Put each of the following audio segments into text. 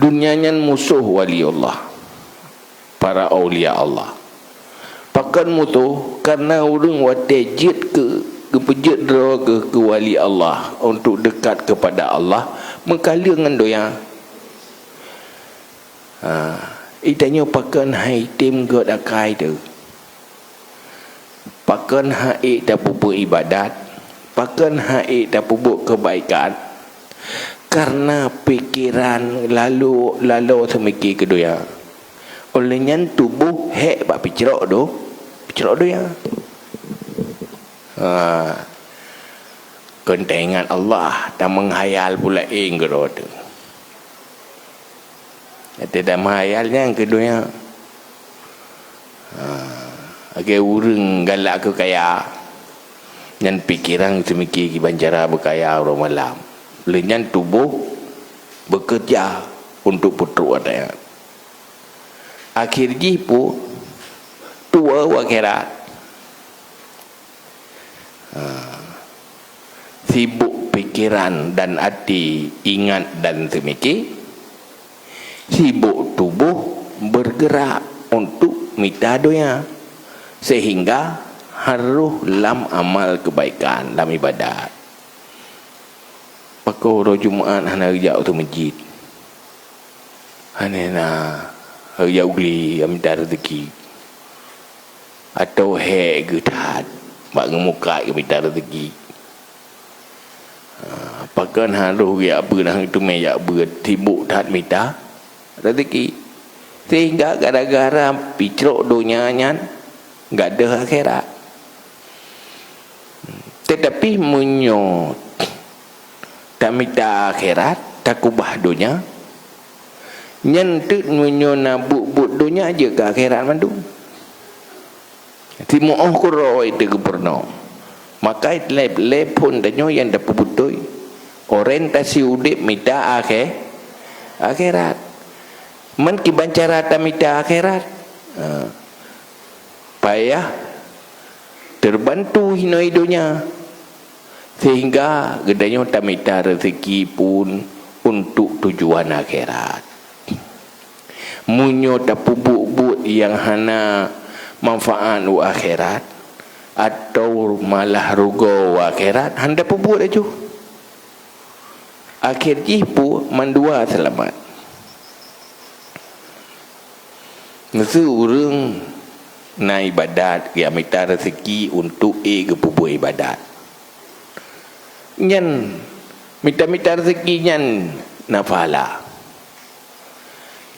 Dunianya musuh wali Allah, para awliya Allah. Pakan mutu karena orang watejit ke pejit ke wali Allah untuk dekat kepada Allah mengkala dengan doya. Itanya pakan hai tim god akai tu. Pakan hai dah pupuk ibadat, pakan hai dah pupuk kebaikan. Karena pikiran lalu semikir ke doya. Olehnya tubuh hek bak picerok do ya. Kentengan Allah tak menghayal pula ingro tu. Tidak menghayalnya yang kedua. Agak urang galak ke kaya. Dan pikiran semikir banjara berkaya orang malam. Olehnya tubuh bekerja untuk putruk adanya. Akhir jipu tua wakira sibuk pikiran dan hati ingat dan semikir, sibuk tubuh bergerak untuk minta doa sehingga harus lam amal kebaikan dalam ibadat. Pakai orang Jumaat hana kerja tu masjid, hana kerja ugli minta rezeki atau hek getat bak ngemuka ke minta rezeki. Pakan harus ya apa dah itu meyak bertibuk tak minta rezeki sehingga gara-gara picrok dunianya enggak ada akhirat. Tetapi menyo tak minta akhirat tak kubah dunia nyentuk menyo nak but dunia je ke akhirat mandu. Timu kuro itu keperno. Maka lep pun danyo yang dapat putui orientasi udip minta akhirat. Man kibancara ta minta akhirat. Payah terbantu hinoi dunia sehingga gedanyo tak minta rezeki pun untuk tujuan akhirat. Munyo tak pubuk-buk yang hana manfaat u akhirat atau malah rugo akhirat handa pubuk aju. Akhir jipu mandua selamat. Nasi urang na ibadat ya minta rezeki untuk ke pubuk ibadat. Nyan minta rezeki nyan nafala.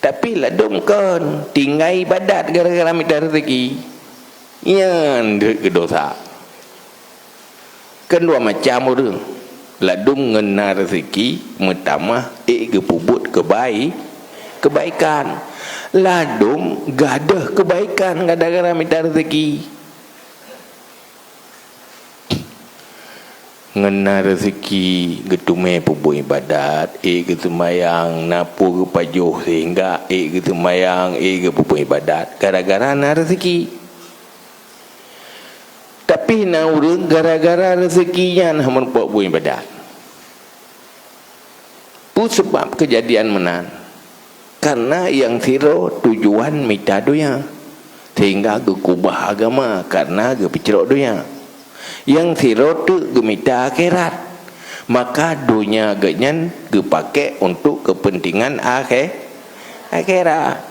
Tapi ladum kan tinggal ibadat gara-gara minta rezeki. Yang ke dosa. Kan dua macam orang. Ladum ngena rezeki pertama ke pubut kebaikan. Ladum gadah kebaikan gara-gara minta rezeki. Ngena rezeki getume pubu ibadat ke semayang napu ke pajuh sehingga ke semayang ke pubu ibadat gara-gara na rezeki. Tapi na urang gara-gara rezekinya na merupakan pubu ibadat pu sebab kejadian menan karena yang tiro tujuan minta doa sehingga ke kubah agama karena ke picerok doa. Yang tiro tu gemita akhirat maka dunia genyan dipakai untuk kepentingan akhirat.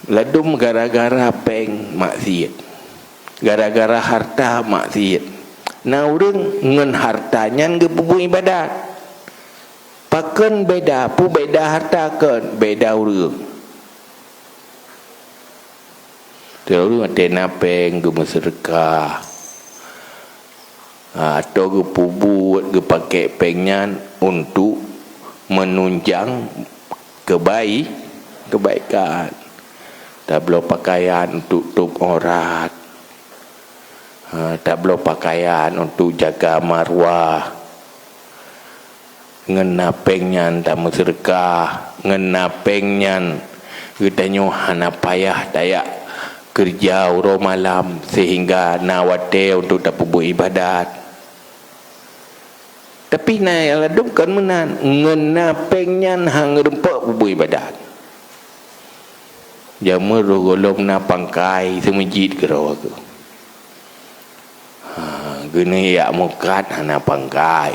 Ladum gara-gara peng maksiat, gara-gara harta maksiat. Nah urang ngen hartanya ke pubu ibadat. Paken beda, pu beda harta kan beda urang. Terlalu ada napeng ke bersedekah atau ke pubut ke pakai pengnya untuk menunjang kebaikan. Tak belum pakaian untuk tutup aurat, tak belum pakaian untuk jaga marwah. Ngenapengnya tak bersedekah, ngenapengnya gedanyo hana payah dayak kerja uro malam sehingga nawate untuk dapat ibadat. Tapi na aladum kan menan ngena pengyan hang rempak bubui badan. Jama rogolom na pangkai tu masjid ke rawa ke. Gini ya mukat hana pangkai.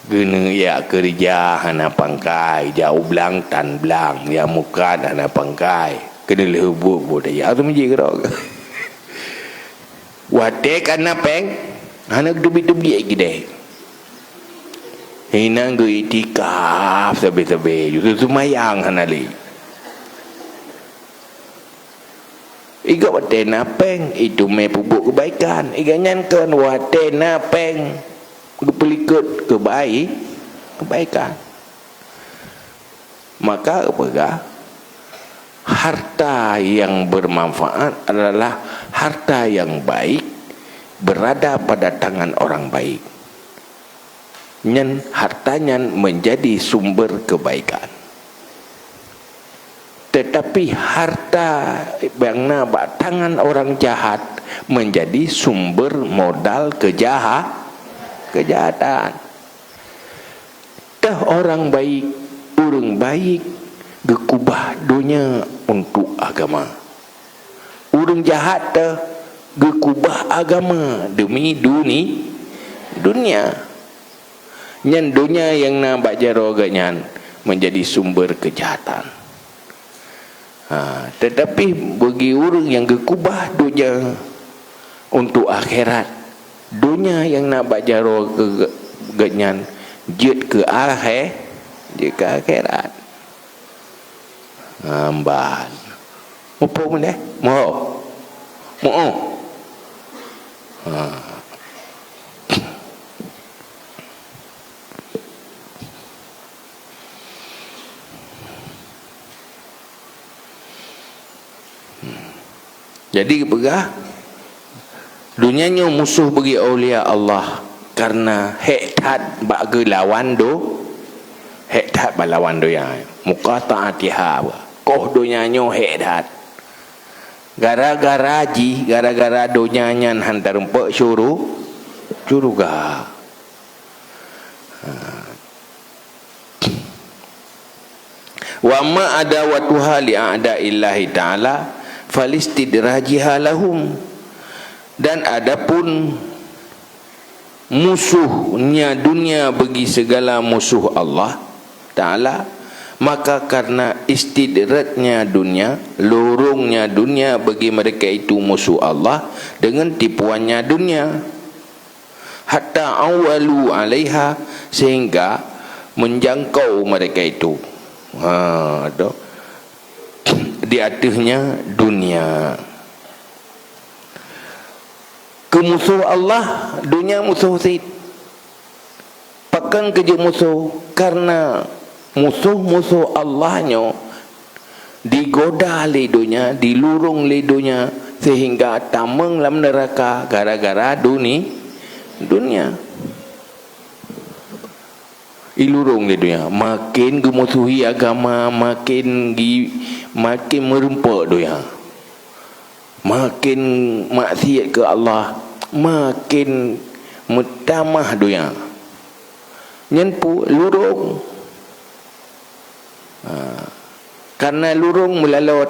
Gini ya kerja hana pangkai, jauh belang tan belang, ya mukat hana pangkai. Kena lehubuk budaya tu masjid ke rawa ke. Wate kana peng hana dubi-dubi gede. Hina go itikaf sabe-sabe itu sumayang hana li. Iga wate na peng itu me pupuk kebaikan. Iga nyankan wate na peng gepelikut kebaikan. Maka apa? Harta yang bermanfaat adalah harta yang baik berada pada tangan orang baik. Nyen hartanya menjadi sumber kebaikan. Tetapi harta yang nabak tangan orang jahat menjadi sumber modal kejahatan. Dah orang baik, orang baik gekubah dunia untuk agama. Orang jahat dah gekubah agama demi dunia. Nyan dunia yang nak bajaro ganyan menjadi sumber kejahatan. Tetapi bagi orang yang gekubah dunia untuk akhirat, dunia yang nak bajaro ganyan jet ke akhirat. Amban. Mupo mo deh? Mo. Jadi begah dunianya musuh bagi aulia Allah karena hektat bagi lawan hektat balawan do yang muqata'atiha koh dunianya hektat gara-gara dunianya hantar empuk syuruga. Wa ma adawatuha li a'da'illahi ta'ala falistidrajiha lahum. Dan adapun musuhnya dunia bagi segala musuh Allah Ta'ala, maka karena istidratnya dunia, lorongnya dunia bagi mereka itu musuh Allah dengan tipuannya dunia, hatta awalu alaiha, sehingga menjangkau mereka itu di atasnya dunia. Kemusuh Allah dunia musuh sid pakan kerja musuh karena musuh-musuh Allahnya digoda oleh dunia, dilurung oleh dunia sehingga tameng dalam neraka gara-gara dunia. Ilurung oleh dunia, makin gemusuhi agama, makin merempak dunia, makin maksiat ke Allah, makin mutamah dunia. Nyenpu lurung. Karena lurung melalau